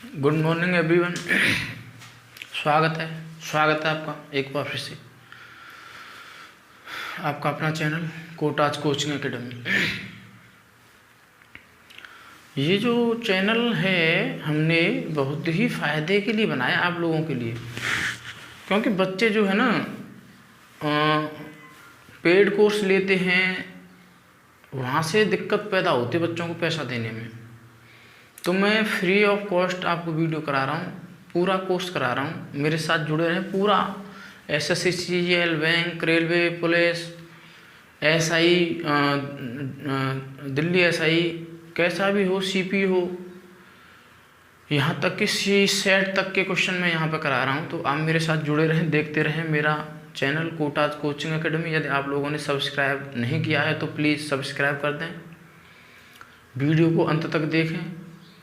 Good morning everyone. स्वागत है आपका एक बार फिर से आपका अपना चैनल कोटाज कोचिंग एकेडमी। ये जो चैनल है हमने बहुत ही फ़ायदे के लिए बनाया आप लोगों के लिए, क्योंकि बच्चे जो है ना पेड कोर्स लेते हैं, वहाँ से दिक्कत पैदा होती है बच्चों को पैसा देने में। तो मैं फ्री ऑफ कॉस्ट आपको वीडियो करा रहा हूँ, पूरा कोर्स करा रहा हूँ। मेरे साथ जुड़े रहें। पूरा SSC, CGL, bank, railway, police, SI, Delhi SI, कैसा भी हो, सीपी हो, यहाँ तक कि सी सेट तक के क्वेश्चन मैं यहाँ पर करा रहा हूँ। तो आप मेरे साथ जुड़े रहें, देखते रहें मेरा चैनल कोटाज कोचिंग एकेडमी। यदि आप लोगों ने सब्सक्राइब नहीं किया है तो प्लीज़ सब्सक्राइब कर दें, वीडियो को अंत तक देखें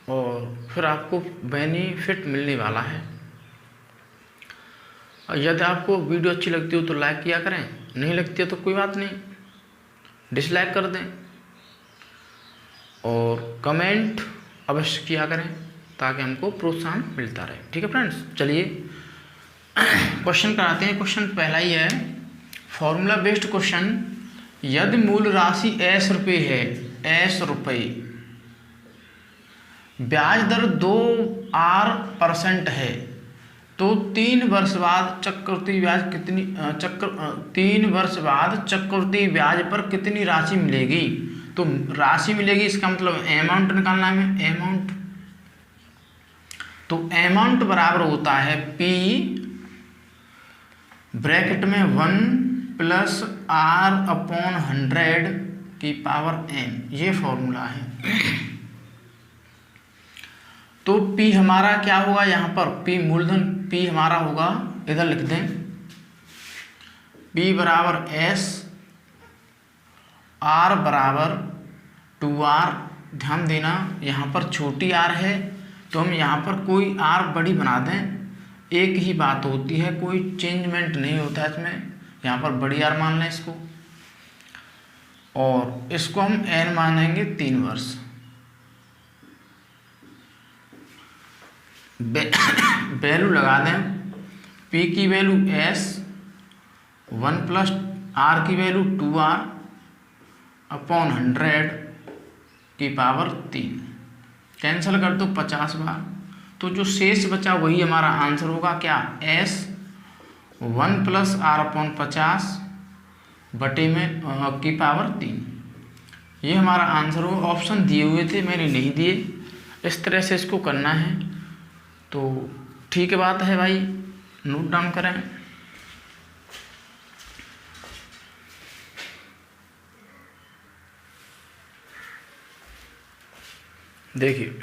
और फिर आपको बेनिफिट मिलने वाला है। और यदि आपको वीडियो अच्छी लगती हो तो लाइक किया करें, नहीं लगती है तो कोई बात नहीं, डिसलाइक कर दें और कमेंट अवश्य किया करें ताकि हमको प्रोत्साहन मिलता रहे। ठीक है फ्रेंड्स, चलिए क्वेश्चन कराते हैं। क्वेश्चन पहला ही है, फॉर्मूला बेस्ड क्वेश्चन। यदि मूल राशि एस रुपये है, एस रुपये, ब्याज दर 2% है, तो 3 वर्ष बाद चक्रवृद्धि ब्याज कितनी 3 वर्ष बाद चक्रवृद्धि ब्याज पर कितनी राशि मिलेगी? तो राशि मिलेगी, इसका मतलब अमाउंट निकालना है। अमाउंट, तो अमाउंट बराबर होता है P ब्रैकेट में 1 + R/100 की पावर n, ये फॉर्मूला है। तो P हमारा क्या होगा यहाँ पर? P मूलधन P हमारा होगा, इधर लिख दें, P बराबर S, R बराबर 2R। ध्यान देना यहाँ पर छोटी r है तो हम यहाँ पर कोई r बड़ी बना दें, एक ही बात होती है, कोई चेंजमेंट नहीं होता इसमें। यहाँ पर बड़ी r मान लें इसको, और इसको हम n मानेंगे 3 वर्ष। वैल्यू लगा दें, P की वैल्यू S, 1 + R की वैल्यू 2R/100 की पावर 3। कैंसिल कर दो 50 बार, तो जो शेष बचा वही हमारा आंसर होगा। क्या? S 1 + R/50 बटे में की पावर 3, ये हमारा आंसर होगा। ऑप्शन दिए हुए थे, मैंने नहीं दिए, इस तरह से इसको करना है। तो ठीक है, बात है भाई, नोट डाउन करें। देखिए,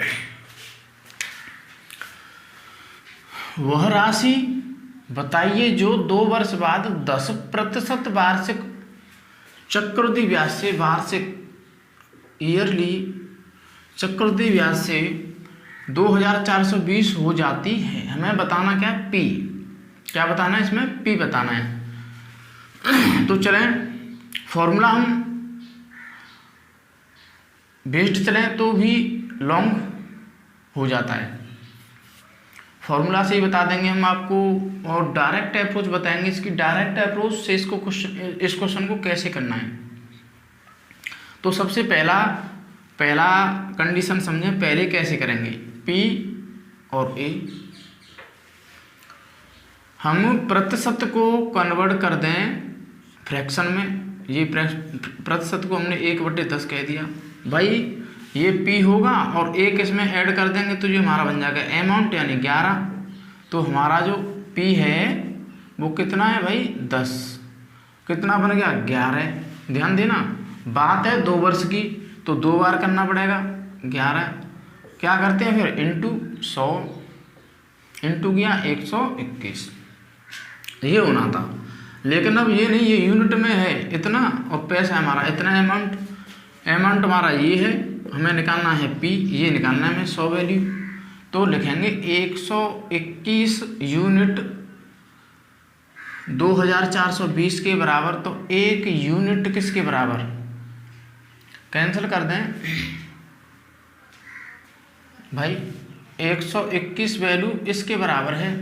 वह राशि बताइए जो 2 वर्ष बाद 10% वार्षिक चक्रवृद्धि ब्याज से, वार्षिक ईयरली चक्रवृद्धि ब्याज से 2420 हो जाती है। हमें बताना क्या है? P। क्या बताना है इसमें? P बताना है। तो चलें, फॉर्मूला हम बेस्ड चलें तो भी लॉन्ग हो जाता है, फॉर्मूला से ही बता देंगे हम आपको, और डायरेक्ट अप्रोच बताएंगे। इसकी डायरेक्ट अप्रोच से इस क्वेश्चन को कैसे करना है। तो सबसे पहला कंडीशन समझें, पहले कैसे करेंगे। P और A, हम प्रतिशत को कन्वर्ट कर दें फ्रैक्शन में। ये प्रतिशत को हमने 1/10 कह दिया भाई, ये P होगा और 1 इसमें ऐड कर देंगे तो ये हमारा बन जाएगा अमाउंट, यानी 11। तो हमारा जो P है वो कितना है भाई? 10। कितना बन गया? 11। ध्यान देना, बात है 2 वर्ष की, तो 2 बार करना पड़ेगा 11। क्या करते हैं फिर? इंटू 100, इंटू गया 121, ये होना था। लेकिन अब ये नहीं, ये यूनिट में है इतना और पैसा हमारा इतना। अमाउंट हमारा ये है, हमें निकालना है P, ये निकालना है हमें 100 वैल्यू। तो लिखेंगे 121 यूनिट 2420 के बराबर। तो 1 यूनिट किसके बराबर? कैंसिल कर दें भाई, 121 वैल्यू इसके बराबर है,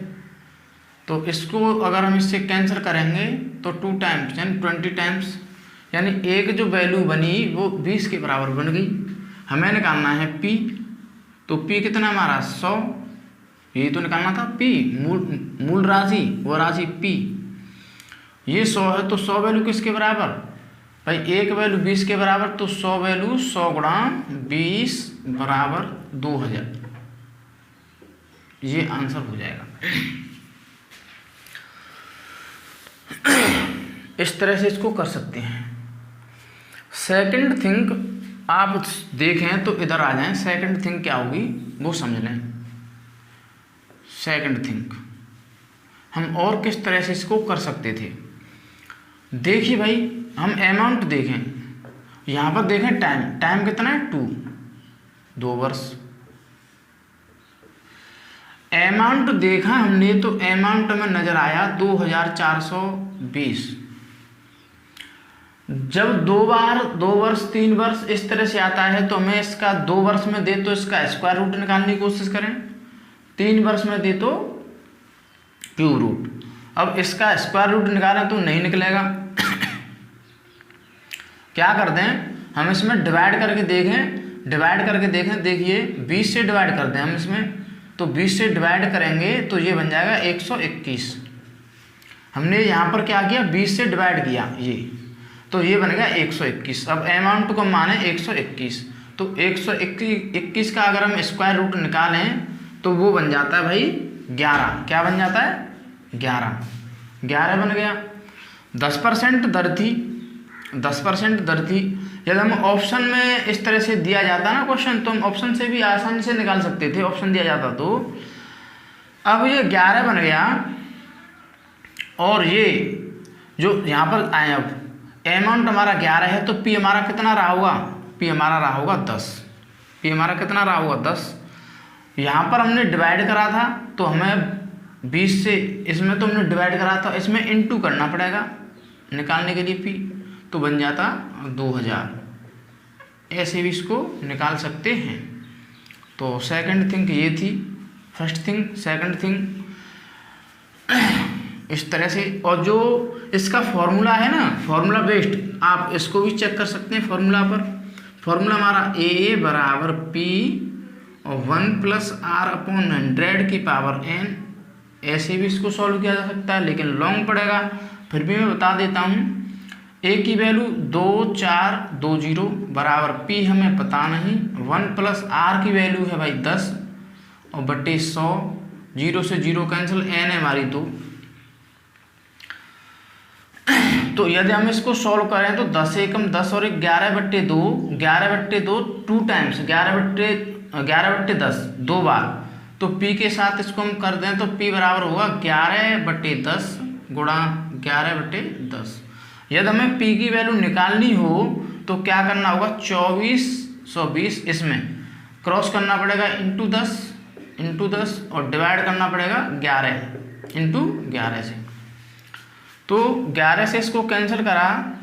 तो इसको अगर हम इससे कैंसिल करेंगे तो 2 टाइम्स यानी 20 टाइम्स, यानी एक जो वैल्यू बनी वो 20 के बराबर बन गई। हमें निकालना है P, तो P कितना हमारा 100, यही तो निकालना था P, मूल राशि, वो राशि P। ये 100 है तो 100 वैल्यू किसके बराबर भाई, एक वैल्यू 20 के बराबर, तो 100 वैल्यू 100 गुणा 20 बराबर 2000, ये आंसर हो जाएगा। इस तरह से इसको कर सकते हैं। सेकंड थिंग आप देखें तो इधर आ जाएं, सेकंड थिंग क्या होगी वो समझ लें। सेकंड थिंग हम और किस तरह से इसको कर सकते थे, देखिए भाई हम अमाउंट देखें, यहाँ पर देखें टाइम कितना है 2 वर्ष। अमाउंट देखा हमने तो अमाउंट में नजर आया 2420। जब 2 बार 2 वर्ष 3 वर्ष इस तरह से आता है तो हमें इसका 2 वर्ष में दे तो इसका स्क्वायर रूट निकालने की कोशिश करें, 3 वर्ष में दे तो क्यूब रूट। अब इसका स्क्वायर रूट निकालें तो नहीं निकलेगा, क्या कर दें हम इसमें डिवाइड करके देखें, देखिए 20 से डिवाइड कर दें हम इसमें, तो 20 से डिवाइड करेंगे तो ये बन जाएगा 121। हमने यहाँ पर क्या किया 20 से डिवाइड किया ये, तो ये बन गया 121। अब अमाउंट को माने 121, तो 121 का अगर हम स्क्वायर रूट निकालें तो वो बन जाता है भाई 11। क्या बन जाता है 11 बन गया। 10% दर थी, 10% दर थी। यदि हम ऑप्शन में इस तरह से दिया जाता ना क्वेश्चन, तो हम ऑप्शन से भी आसानी से निकाल सकते थे, ऑप्शन दिया जाता तो। अब ये 11 बन गया, और ये जो यहाँ पर आए, अब अमाउंट हमारा 11 है तो P हमारा कितना रहा होगा, P हमारा रहा होगा 10। P हमारा कितना रहा होगा 10। यहाँ पर हमने डिवाइड करा था तो हमें 20 से, इसमें तो हमने डिवाइड करा था, इसमें इनटू करना पड़ेगा निकालने के लिए P, तो बन जाता 2000। ऐसे भी इसको निकाल सकते हैं। तो सेकंड थिंग ये थी, फर्स्ट थिंग सेकंड थिंग इस तरह से। और जो इसका फॉर्मूला है ना, फॉर्मूला बेस्ड, आप इसको भी चेक कर सकते हैं फॉर्मूला पर। फॉर्मूला हमारा A बराबर P और 1+R/100 की पावर n। ऐसे भी इसको सॉल्व किया जा सकता है, लेकिन लॉन्ग पड़ेगा, फिर भी मैं बता देता हूँ। A की वैल्यू 2420 बराबर P हमें पता नहीं, 1+R की वैल्यू है भाई 10 और बटे 100, 0 से 0 कैंसिल, n है हमारी 2। तो यदि हम इसको सॉल्व करें तो 10 एकम 10 और 11/2, 11/2 2 टाइम्स, 11/10 2 बार, तो P के साथ इसको हम कर दें तो P बराबर होगा 11/10 गुणा 11/10। यदि हमें P की वैल्यू निकालनी हो तो क्या करना होगा, 2420 इसमें क्रॉस करना पड़ेगा इंटू 10 और डिवाइड करना पड़ेगा 11 इंटू 11 से। तो 11 से इसको कैंसिल करा,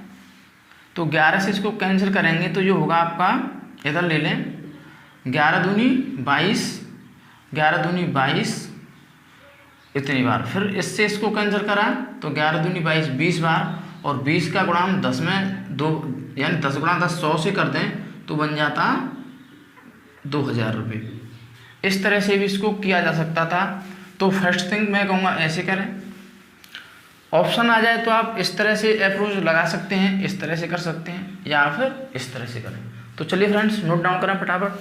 तो 11 से इसको कैंसिल करेंगे तो जो होगा आपका, इधर ले लें, 11 दूनी 22 इतनी बार। फिर इससे इसको कैंसिल करा तो 11 दूनी 22 20 बार, और 20 का गुणा हम 10 में 2 यानी 10 गुणा 10 100 से कर दें तो बन जाता 2000 रुपये। इस तरह से भी इसको किया जा सकता था। तो फर्स्ट थिंग मैं कहूँगा ऐसे करें। ऑप्शन आ जाए तो आप इस तरह से अप्रोच लगा सकते हैं, इस तरह से कर सकते हैं, या फिर इस तरह से करें। तो चलिए फ्रेंड्स नोट डाउन करें फटाफट।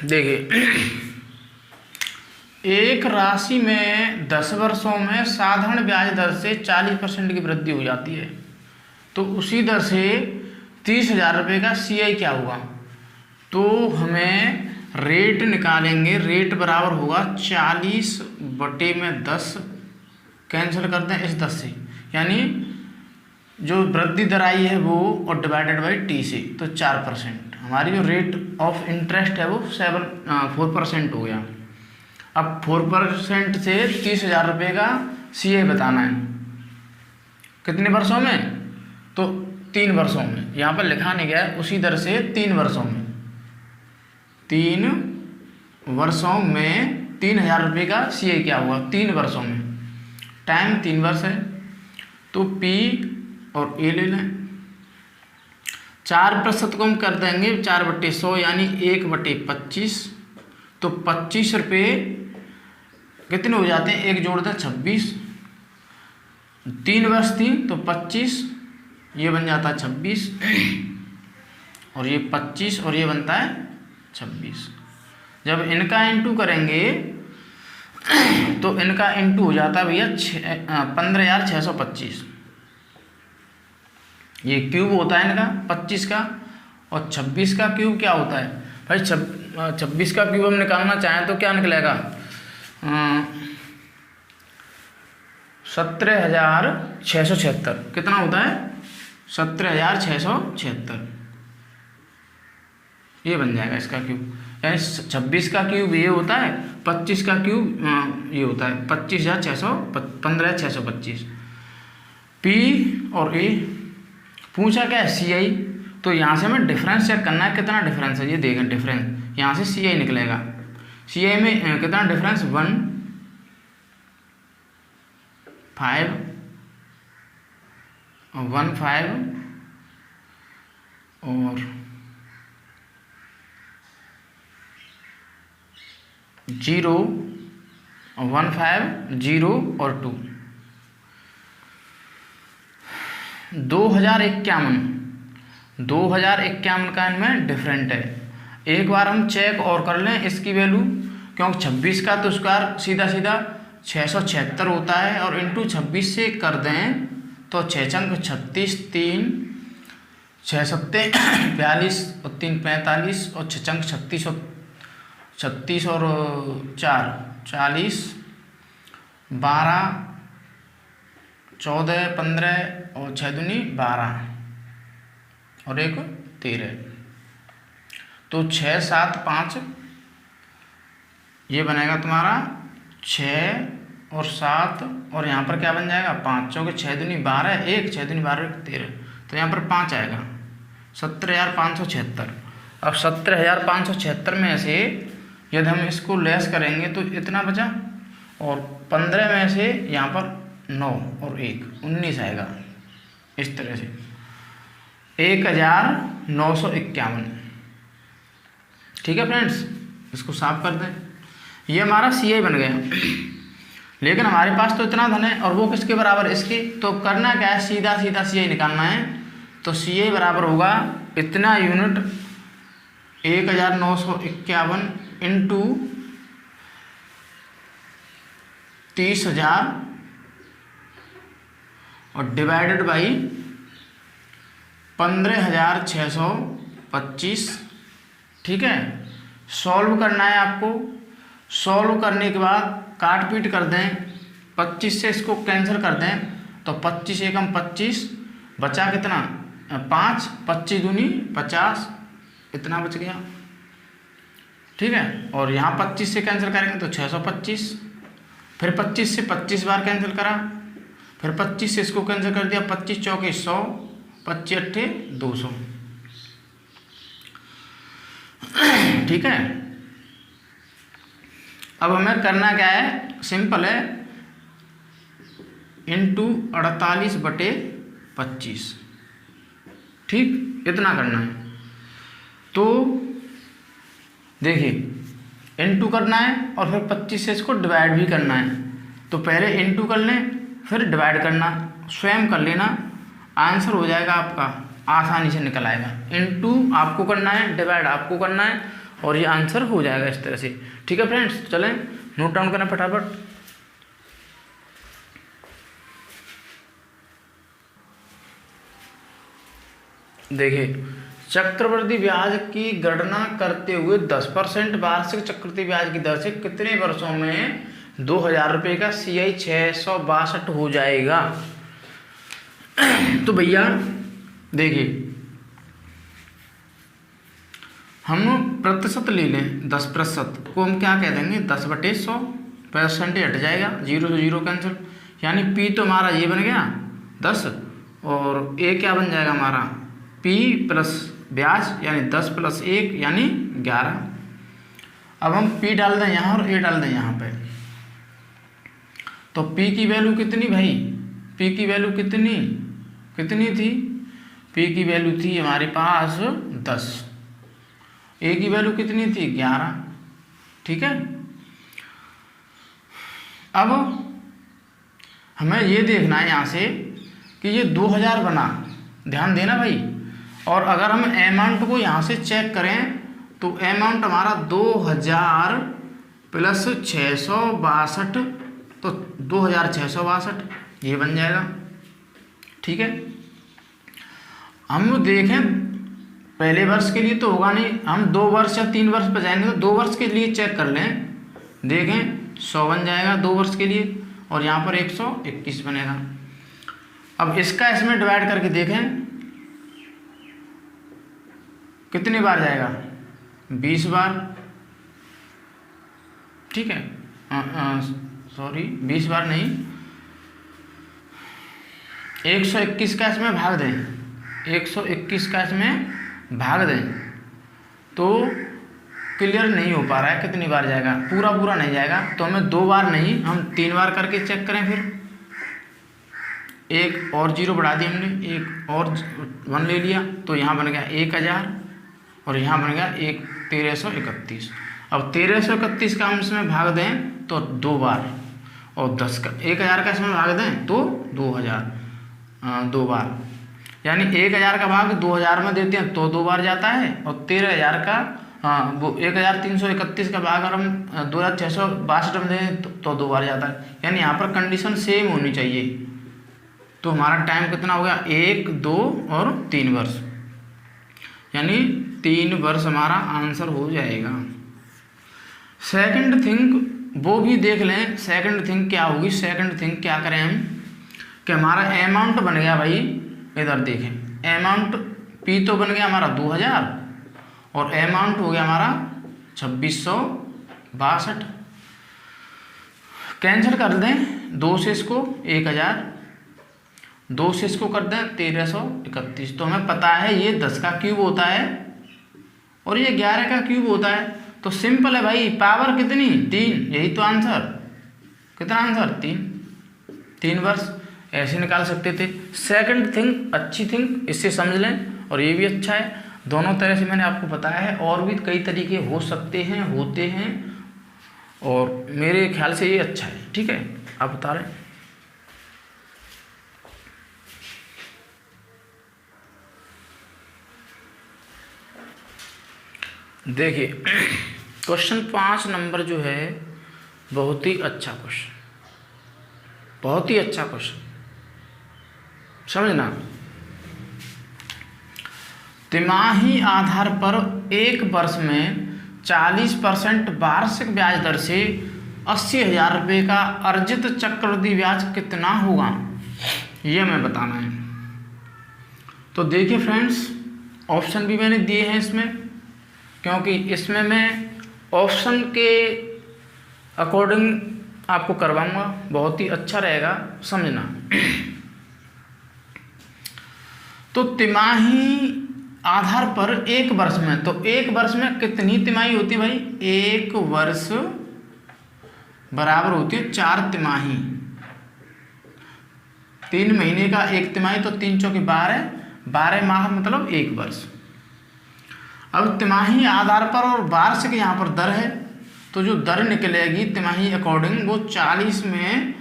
देखिए, एक राशि में 10 वर्षों में साधारण ब्याज दर से 40% की वृद्धि हो जाती है, तो उसी दर से 30,000 रुपये का CI क्या होगा। तो हमें रेट निकालेंगे, रेट बराबर होगा 40/10, कैंसिल कर दें इस 10 से, यानी जो वृद्धि दर आई है वो, और डिवाइडेड बाई T से, तो 4%। हमारी जो रेट ऑफ इंटरेस्ट है वो 4% हो गया। अब 4% से 30,000 रुपये का CI बताना है। कितने वर्षों में? तो 3 वर्षों में। यहाँ पर लिखा नहीं गया है, उसी दर से 3 वर्षों में। 3 वर्षों में 3000 रुपये का CI क्या हुआ? 3 वर्षों में। टाइम 3 वर्ष है, तो P और A ले लें। 4% को हम कर देंगे 4/100 यानी 1/25। तो 25 रुपये कितने हो जाते हैं? 1 जोड़ दें 26। 3 वर्ष थी तो 25, ये बन जाता है 26 और ये 25 और ये बनता है 26। जब इनका इंटू करेंगे तो इनका इंटू हो जाता है भैया 15,625। ये क्यूब होता है इनका 25 का, और 26 का क्यूब क्या होता है भाई? 26 का क्यूब हम निकालना चाहें तो क्या निकलेगा? 17,676। कितना होता है? 17,676। ये बन जाएगा इसका क्यूब। यानी 26 का क्यूब ये होता है, 25 का क्यूब ये होता है 15,625। P और A पूछा क्या है? CI। तो यहाँ से हमें डिफरेंस चेक करना है, कितना डिफरेंस है ये देखें। डिफरेंस यहाँ से CI निकलेगा। CI में कितना डिफरेंस? 1 5 1 5 और 0 1 5 0 और 2। 2051 का इनमें डिफरेंट है। एक बार हम चेक और कर लें इसकी वैल्यू, क्योंकि 26 का तो स्क्वायर सीधा सीधा 676 होता है, और इंटू 26 से कर दें तो 6 चंक 36, 3 6 सत्ते 42 और 3 45 और 6 चंक 36 और 4 40, 12 14 15 और 6 दूनी 12 और 1 13। तो 6 7 5 ये बनेगा तुम्हारा 6 और 7, और यहाँ पर क्या बन जाएगा? 5 चौके 6 दूनी 12 1 6 दूनी 12 13। तो यहाँ पर 5 आएगा 17,576। अब 17,576 में से यदि हम इसको लेस करेंगे तो इतना बचा, और 15 में से यहाँ पर 9 और 1 19 आएगा। इस तरह से 1951। ठीक है फ्रेंड्स, इसको साफ कर दें। ये हमारा CI बन गया। लेकिन हमारे पास तो इतना धन है और वो किसके बराबर? इसके। तो करना क्या है? सीधा सीधा CI निकालना है। तो CI बराबर होगा इतना यूनिट 1951 इंटू 30,000 और डिवाइडेड बाई 15,625। ठीक है, सॉल्व करना है आपको। सॉल्व करने के बाद काट पीट कर दें, 25 से इसको कैंसिल कर दें तो 25 एकम 25 बचा कितना? 5 25 दूनी 50, इतना बच गया। ठीक है, और यहाँ 25 से कैंसिल करेंगे तो 625। फिर 25 से 25 बार कैंसिल करा, फिर 25 से इसको कैंसिल कर दिया, 25 चौके 100, 25 अट्ठे 200। ठीक है, अब हमें करना क्या है? सिंपल है, इंटू 48/25। ठीक, इतना करना है। तो देखिए, इंटू करना है और फिर 25 से इसको डिवाइड भी करना है। तो पहले इंटू कर लें, फिर डिवाइड करना, स्वयं कर लेना, आंसर हो जाएगा आपका, आसानी से निकल आएगा। इंटू आपको करना है, डिवाइड आपको करना है, और ये आंसर हो जाएगा इस तरह से। ठीक है फ्रेंड्स, चलें नोट डाउन करना फटाफट। देखिए, चक्रवृद्धि ब्याज की गणना करते हुए 10% वार्षिक चक्रवृद्धि ब्याज की दर से कितने वर्षों में 2,000 रुपये का CI 662 हो जाएगा? तो भैया देखिए, हम प्रतिशत ले लें, 10% को हम क्या कह देंगे? 10/100। परसेंटेज हट जाएगा, 0 से 0 कैंसिल, यानी P तो हमारा ये बन गया 10, और ए क्या बन जाएगा हमारा पी प्लस ब्याज यानी 10 प्लस 1 यानी 11। अब हम पी डाल दें यहाँ और ए डाल दें यहाँ पे, तो पी की वैल्यू कितनी भाई, पी की वैल्यू कितनी थी, पी की वैल्यू थी हमारे पास 10, ए की वैल्यू कितनी थी 11। ठीक है, अब हमें ये देखना है यहाँ से कि ये 2000 बना, ध्यान देना भाई। और अगर हम अमाउंट को यहाँ से चेक करें तो अमाउंट हमारा 2000 प्लस 662, तो 2662 ये बन जाएगा। ठीक है, हम देखें पहले वर्ष के लिए तो होगा नहीं, हम 2 वर्ष या 3 वर्ष पर जाएंगे तो 2 वर्ष के लिए चेक कर लें, देखें 100 बन जाएगा 2 वर्ष के लिए, और यहाँ पर 121 बनेगा। अब इसका इसमें डिवाइड करके देखें कितनी बार जाएगा, 20 बार। ठीक है, सॉरी 20 बार नहीं, 121 का इसमें भाग दें, 121 का इसमें भाग दें तो क्लियर नहीं हो पा रहा है कितनी बार जाएगा, पूरा नहीं जाएगा। तो हमें 2 बार नहीं, हम 3 बार करके चेक करें। फिर एक और 0 बढ़ा दिया हमने, एक और 1 ले लिया, तो यहाँ बन गया 1000 और यहाँ बन गया 1331। अब 1331 का हम इसमें भाग दें तो 2 बार, और 10 का 1000 का इसमें भाग दें तो 2 बार, यानी 1000 का भाग 2000 में देते हैं तो 2 बार जाता है, और 13000 का वो 1331 का भाग अगर हम 2662 में दें तो 2 बार जाता है। यानी यहाँ पर कंडीशन सेम होनी चाहिए। तो हमारा टाइम कितना हो गया, 1, 2 और 3 वर्ष, यानी 3 वर्ष हमारा आंसर हो जाएगा। सेकंड थिंग वो भी देख लें, सेकंड थिंग क्या होगी, सेकंड थिंग क्या करें हम कि हमारा अमाउंट बन गया भाई, इधर देखें अमाउंट पी तो बन गया हमारा 2000 और अमाउंट हो गया हमारा 2662। कैंसिल कर दें 2 से इसको 1000, 2 से इसको कर दें 1331। तो हमें पता है ये 10 का क्यूब होता है और ये 11 का क्यूब होता है। तो सिंपल है भाई, पावर कितनी 3, यही तो आंसर, कितना आंसर 3 वर्ष ऐसे निकाल सकते थे। सेकंड थिंग अच्छी थिंग, इससे समझ लें, और ये भी अच्छा है। दोनों तरह से मैंने आपको बताया है, और भी कई तरीके हो सकते हैं, होते हैं, और मेरे ख्याल से ये अच्छा है। ठीक है, आप बता रहे हैं। देखिए क्वेश्चन 5 नंबर जो है बहुत ही अच्छा क्वेश्चन, बहुत ही अच्छा क्वेश्चन, समझना। तिमाही आधार पर 1 वर्ष में 40% वार्षिक ब्याज दर से 80,000 रुपये का अर्जित चक्रवृद्धि ब्याज कितना होगा, ये हमें बताना है। तो देखिए फ्रेंड्स, ऑप्शन भी मैंने दिए हैं इसमें, क्योंकि इसमें मैं ऑप्शन के अकॉर्डिंग आपको करवाऊंगा, बहुत ही अच्छा रहेगा, समझना। तो तिमाही आधार पर 1 वर्ष में, तो 1 वर्ष में कितनी तिमाही होती है भाई, 1 वर्ष बराबर होती है 4 तिमाही। 3 महीने का 1 तिमाही, तो 3 चौके 12, 12 माह मतलब 1 वर्ष। अब तिमाही आधार पर और वार्षिक यहाँ पर दर है, तो जो दर निकलेगी तिमाही अकॉर्डिंग वो 40 में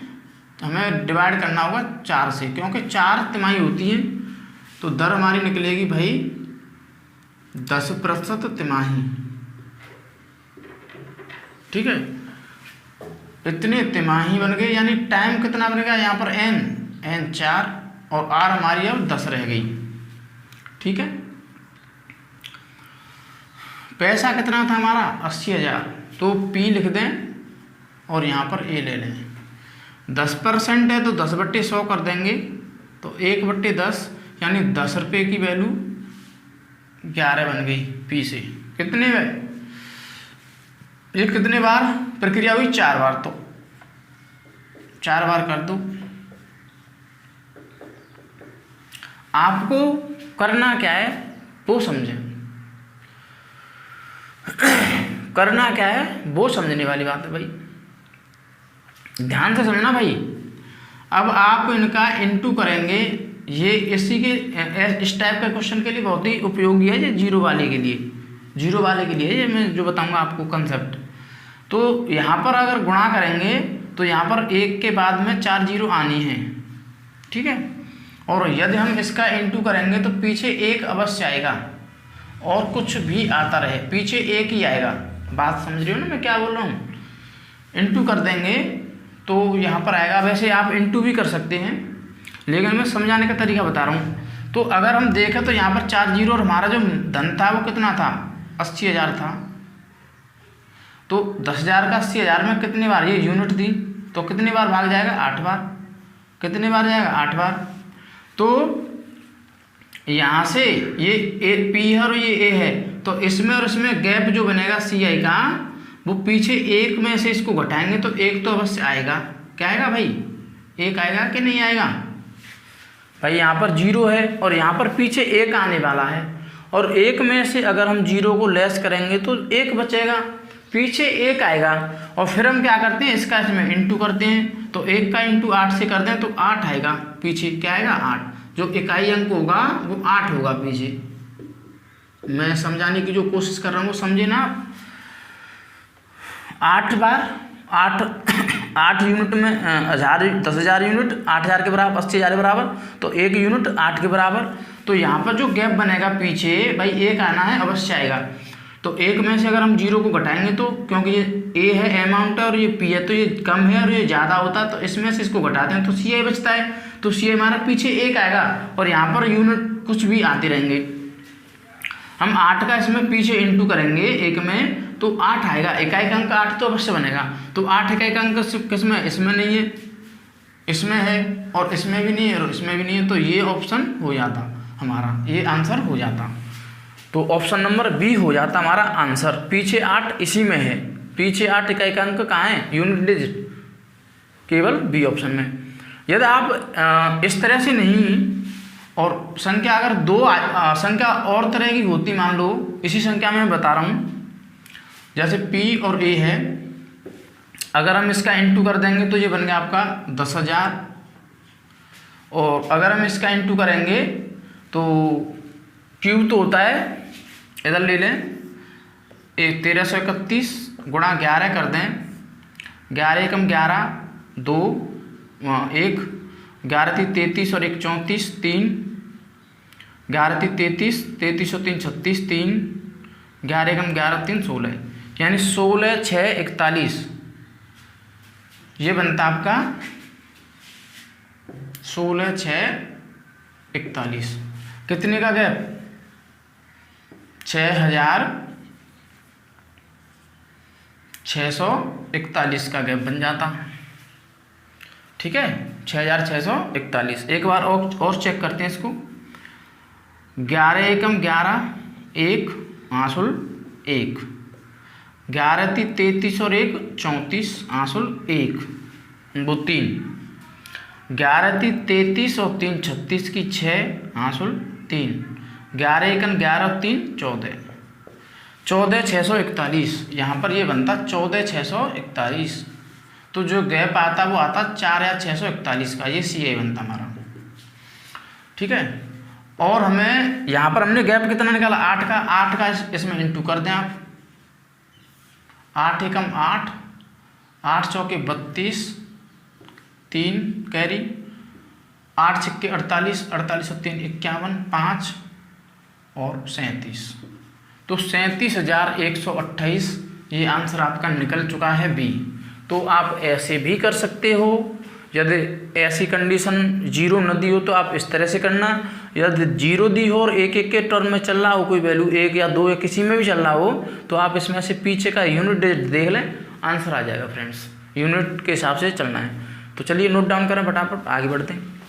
हमें डिवाइड करना होगा 4 से, क्योंकि 4 तिमाही होती हैं। तो दर हमारी निकलेगी भाई 10% तिमाही। ठीक है, इतने तिमाही बन गए, यानी टाइम कितना बनेगा यहाँ पर n 4 और r हमारी अब 10 रह गई। ठीक है, पैसा कितना था हमारा 80,000, तो P लिख दें और यहाँ पर A ले लें। 10% है तो 10/100 कर देंगे, तो 1/10 यानी 10 रुपये की वैल्यू 11 बन गई P से। कितने ये कितने बार प्रक्रिया हुई, 4 बार, तो 4 बार कर दो, आपको करना क्या है वो समझें, करना क्या है वो समझने वाली बात है भाई, ध्यान से समझना भाई। अब आप इनका इनटू करेंगे, ये इसी के इस टाइप का क्वेश्चन के लिए बहुत ही उपयोगी है, ये जीरो वाले के लिए, जीरो वाले के लिए ये मैं जो बताऊंगा आपको कंसेप्ट। तो यहाँ पर अगर गुणा करेंगे तो यहाँ पर एक के बाद में 4 जीरो आनी है, ठीक है। और यदि हम इसका इनटू करेंगे तो पीछे एक अवश्य आएगा, और कुछ भी आता रहे पीछे एक ही आएगा। बात समझ रही हो ना मैं क्या बोल रहा हूँ। इनटू कर देंगे तो यहाँ पर आएगा, वैसे आप इनटू भी कर सकते हैं लेकिन मैं समझाने का तरीका बता रहा हूँ। तो अगर हम देखें तो यहाँ पर 4 जीरो और हमारा जो धन था वो कितना था, 80,000 था। तो 10,000 का 80,000 में कितनी बार ये यूनिट दी, तो कितनी बार भाग जाएगा, 8 बार। कितनी बार जाएगा, 8 बार। तो यहाँ से ये ए पी है और ये ए है, तो इसमें और इसमें गैप जो बनेगा सी आई का, वो पीछे एक में से इसको घटाएंगे तो एक तो अवश्य आएगा। क्या आएगा भाई, एक आएगा कि नहीं आएगा भाई। यहाँ पर जीरो है और यहाँ पर पीछे एक आने वाला है, और एक में से अगर हम जीरो को लेस करेंगे तो एक बचेगा, पीछे एक आएगा। और फिर हम क्या करते हैं, इसका इसमें इंटू करते हैं, तो एक का इंटू 8 से कर दें तो 8 आएगा, पीछे क्या आएगा, 8। जो इकाई अंक होगा वो 8 होगा पीछे। मैं समझाने की जो कोशिश कर रहा हूँ वो समझे ना। 8 बार 8 यूनिट में 10,000 यूनिट 8,000 के बराबर, 80,000 के बराबर, तो 1 यूनिट 8 के बराबर। तो यहाँ पर जो गैप बनेगा पीछे भाई एक आना है, अवश्य आएगा। तो एक में से अगर हम जीरो को घटाएंगे तो, क्योंकि ये ए है अमाउंट है और ये पी है, तो ये कम है और ये ज़्यादा होता है, तो इसमें से इसको घटाते हैं तो सी आई बचता है। तो सी आई हमारा पीछे एक आएगा और यहाँ पर यूनिट कुछ भी आते रहेंगे। हम 8 का इसमें पीछे इंटू करेंगे एक में तो 8 आएगा, इकाई का अंक 8 तो अवश्य बनेगा। तो 8 इकाई का अंक किसमें, इसमें नहीं है, इसमें है, और इसमें भी नहीं है और इसमें भी नहीं है। तो ये ऑप्शन हो जाता हमारा, ये आंसर हो जाता। तो ऑप्शन नंबर बी हो जाता हमारा आंसर। पीछे 8 इसी में है, पीछे 8 इकाई का अंक कहाँ है, यूनिट डिजिट, केवल बी ऑप्शन में। यदि आप इस तरह से नहीं, और संख्या अगर दो संख्या और तरह की होती, मान लो इसी संख्या में मैं बता रहा हूँ, जैसे P और A है, अगर हम इसका इंटू कर देंगे तो ये बन गया आपका 10,000, और अगर हम इसका इंटू करेंगे तो Q तो होता है, इधर ले लें 1331 गुणा 11 कर दें, 11 एकम 11, 2 1, 11 × 3 = 33 और 1 × 34, 3, 11 × 3 = 33, 33 और 3 = 36, 3, 11 एकम 11, 3 16, यानी 16 6 41। ये बनता आपका 16 6 41। कितने का गैप, 6,641 का गैप बन जाता। ठीक है, 6,641। एक बार और चेक करते हैं इसको। 11 एकम 11, 1 आंसुल 1, 11 × 3 = 33 और 1 = 34 आंसुल 1, वो 3, 11 × 3 = 33 और 3 = 36 की 6 आंसुल 3, 11 एकम 11 और 3 = 14, 14,641। यहाँ पर ये बनता 14,641। तो जो गैप आता वो आता 4,641 का, ये सी आई बनता हमारा। ठीक है, और हमें यहाँ पर हमने गैप कितना निकाला, 8 का। 8 का इसमें इंटू कर दें आप, 8 एकम 8, 8 चौके 32, 3 कैरी, 8 छक्के 48, 48 और 3 51, 5 और 37। तो 37,128 ये आंसर आपका निकल चुका है बी। तो आप ऐसे भी कर सकते हो, यदि ऐसी कंडीशन जीरो न दी हो तो आप इस तरह से करना। यदि जीरो दी हो और एक एक के टर्म में चल रहा हो, कोई वैल्यू 1 या 2 या किसी में भी चल रहा हो, तो आप इसमें से पीछे का यूनिट देख लें, आंसर आ जाएगा फ्रेंड्स। यूनिट के हिसाब से चलना है। तो चलिए नोट डाउन करें फटाफट, आगे बढ़ते हैं।